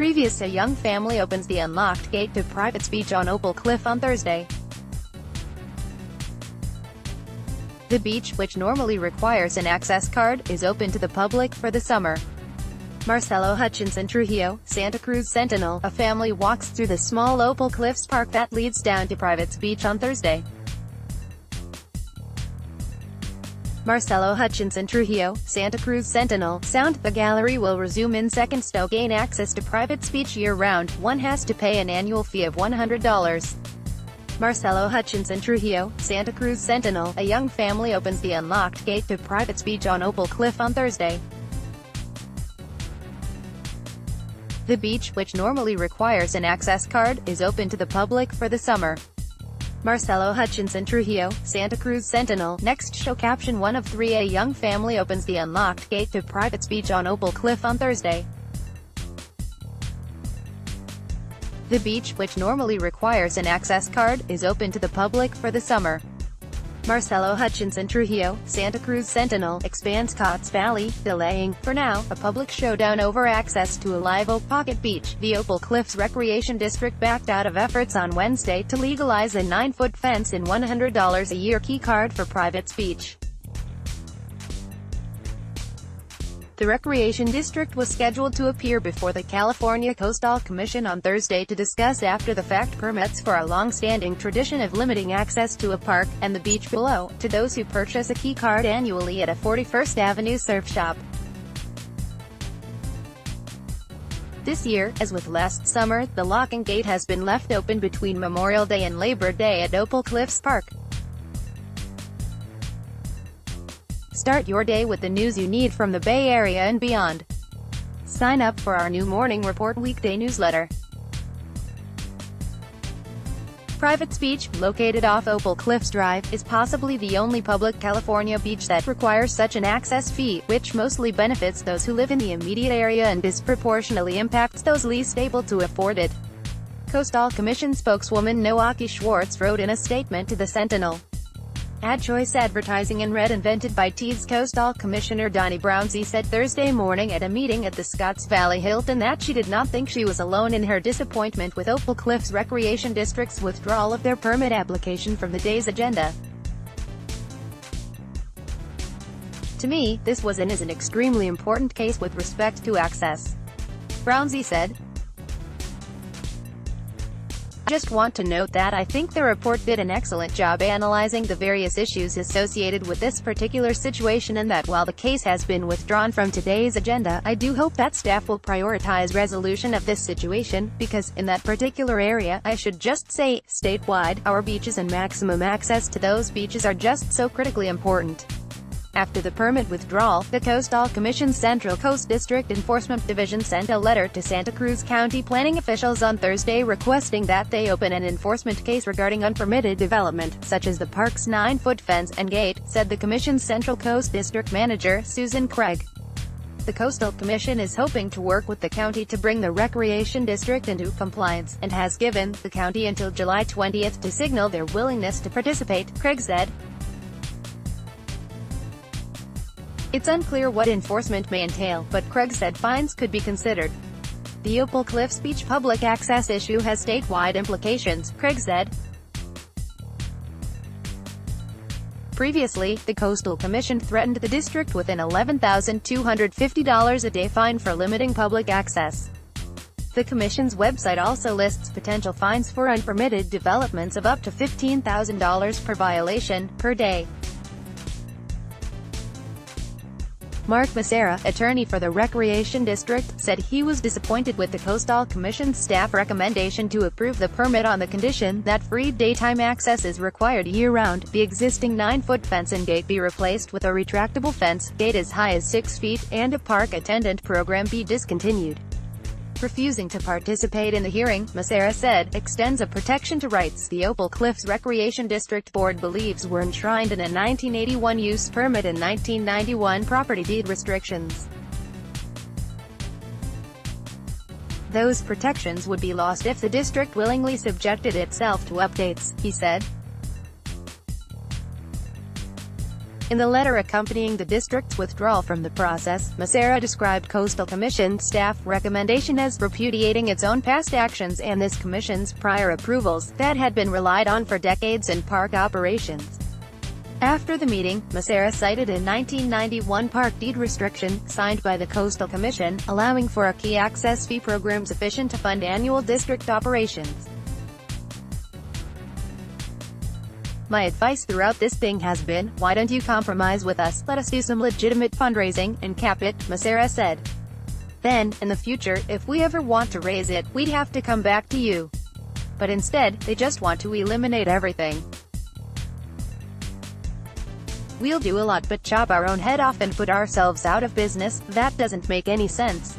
A young family opens the unlocked gate to private beach on Opal Cliff on Thursday. The beach, which normally requires an access card, is open to the public for the summer. Marcelo Hutchinson Trujillo, Santa Cruz Sentinel, a family walks through the small Opal Cliffs park that leads down to Private's Beach on Thursday. Marcelo Hutchinson Trujillo, Santa Cruz Sentinel, sound. The gallery will resume in seconds. To gain access to Private's Beach year-round, one has to pay an annual fee of $100. Marcelo Hutchinson Trujillo, Santa Cruz Sentinel, a young family opens the unlocked gate to Private's Beach on Opal Cliff on Thursday. The beach, which normally requires an access card, is open to the public for the summer. Marcelo Hutchinson Trujillo, Santa Cruz Sentinel. Next show caption 1 of 3. A young family opens the unlocked gate to Private's Beach on Opal Cliff on Thursday. The beach, which normally requires an access card, is open to the public for the summer. Marcelo Hutchinson Trujillo, Santa Cruz Sentinel, expands Cotts Valley, delaying, for now, a public showdown over access to a live oak pocket beach. The Opal Cliffs Recreation District backed out of efforts on Wednesday to legalize a 9-foot fence and $100 a year key card for Private's Beach. The Recreation District was scheduled to appear before the California Coastal Commission on Thursday to discuss after-the-fact permits for a long-standing tradition of limiting access to a park, and the beach below, to those who purchase a key card annually at a 41st Avenue surf shop. This year, as with last summer, the locking gate has been left open between Memorial Day and Labor Day at Opal Cliffs Park. Start your day with the news you need from the Bay Area and beyond. Sign up for our new Morning Report weekday newsletter. Private's Beach, located off Opal Cliffs Drive, is possibly the only public California beach that requires such an access fee, which mostly benefits those who live in the immediate area and disproportionately impacts those least able to afford it. Coastal Commission spokeswoman Noaki Schwartz wrote in a statement to the Sentinel. Ad choice advertising and red invented by TED's Coastal Commissioner Donnie Brownsy said Thursday morning at a meeting at the Scotts Valley Hilton that she did not think she was alone in her disappointment with Opal Cliffs Recreation District's withdrawal of their permit application from the day's agenda. To me, this was and is an extremely important case with respect to access, Brownsy said. I just want to note that I think the report did an excellent job analyzing the various issues associated with this particular situation, and that while the case has been withdrawn from today's agenda, I do hope that staff will prioritize resolution of this situation, because, in that particular area, I should just say, statewide, our beaches and maximum access to those beaches are just so critically important. After the permit withdrawal, the Coastal Commission's Central Coast District Enforcement Division sent a letter to Santa Cruz County planning officials on Thursday requesting that they open an enforcement case regarding unpermitted development, such as the park's 9-foot fence and gate, said the Commission's Central Coast District Manager, Susan Craig. The Coastal Commission is hoping to work with the county to bring the Recreation District into compliance, and has given the county until July 20th to signal their willingness to participate, Craig said. It's unclear what enforcement may entail, but Craig said fines could be considered. The Opal Cliffs Beach public access issue has statewide implications, Craig said. Previously, the Coastal Commission threatened the district with an $11,250 a day fine for limiting public access. The Commission's website also lists potential fines for unpermitted developments of up to $15,000 per violation, per day. Mark Becerra, attorney for the Recreation District, said he was disappointed with the Coastal Commission's staff recommendation to approve the permit on the condition that free daytime access is required year-round, the existing 9-foot fence and gate be replaced with a retractable fence, gate as high as 6 feet, and a park attendant program be discontinued. Refusing to participate in the hearing, Becerra said, extends a protection to rights the Opal Cliffs Recreation District Board believes were enshrined in a 1981 use permit and 1991 property deed restrictions. Those protections would be lost if the district willingly subjected itself to updates, he said. In the letter accompanying the district's withdrawal from the process, Massera described Coastal Commission staff recommendation as repudiating its own past actions and this commission's prior approvals that had been relied on for decades in park operations. After the meeting, Massera cited a 1991 park deed restriction, signed by the Coastal Commission, allowing for a key access fee program sufficient to fund annual district operations. My advice throughout this thing has been, why don't you compromise with us, let us do some legitimate fundraising, and cap it, Massera said. Then, in the future, if we ever want to raise it, we'd have to come back to you. But instead, they just want to eliminate everything. We'll do a lot but chop our own head off and put ourselves out of business. That doesn't make any sense.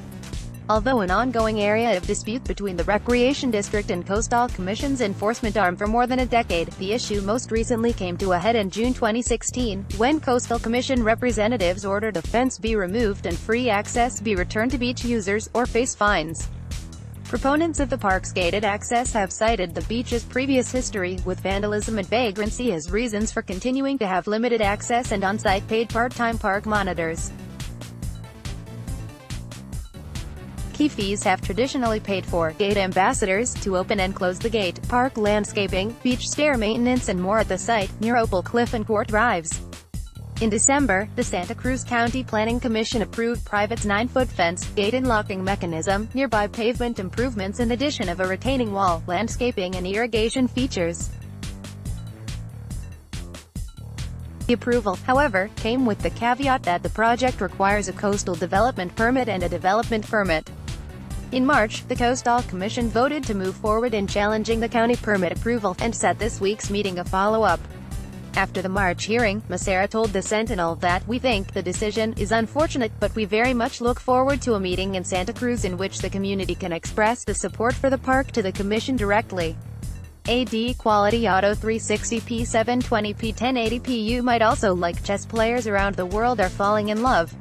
Although an ongoing area of dispute between the Recreation District and Coastal Commission's enforcement arm for more than a decade, the issue most recently came to a head in June 2016, when Coastal Commission representatives ordered a fence be removed and free access be returned to beach users, or face fines. Proponents of the park's gated access have cited the beach's previous history, with vandalism and vagrancy as reasons for continuing to have limited access and on-site paid part-time park monitors. Key fees have traditionally paid for gate ambassadors to open and close the gate, park landscaping, beach stair maintenance and more at the site, near Opal Cliff and Court Drives. In December, the Santa Cruz County Planning Commission approved private's 9-foot fence, gate and locking mechanism, nearby pavement improvements and addition of a retaining wall, landscaping and irrigation features. The approval, however, came with the caveat that the project requires a coastal development permit and a development permit. In March, the Coastal Commission voted to move forward in challenging the county permit approval, and set this week's meeting a follow-up. After the March hearing, Massera told the Sentinel that, "We think the decision is unfortunate, but we very much look forward to a meeting in Santa Cruz in which the community can express the support for the park to the Commission directly." AD Quality Auto 360p 720p 1080p. You might also like chess players around the world are falling in love.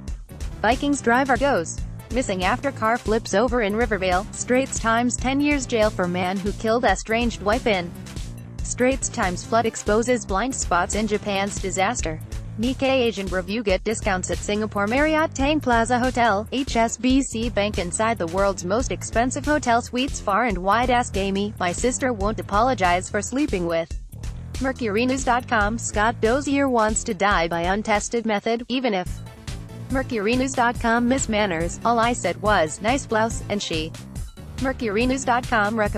Vikings driver goes missing after car flips over in Rivervale. Straits Times 10 years jail for man who killed estranged wife in Straits Times flood exposes blind spots in Japan's disaster. Nikkei Asian Review. Get discounts at Singapore Marriott Tang Plaza Hotel, HSBC Bank. Inside the world's most expensive hotel suites far and wide. Ask Amy, my sister won't apologize for sleeping with. MercuryNews.com. Scott Dozier wants to die by untested method, even if. MercuryNews.com. Miss Manners, all I said was, nice blouse, and she. MercuryNews.com recommends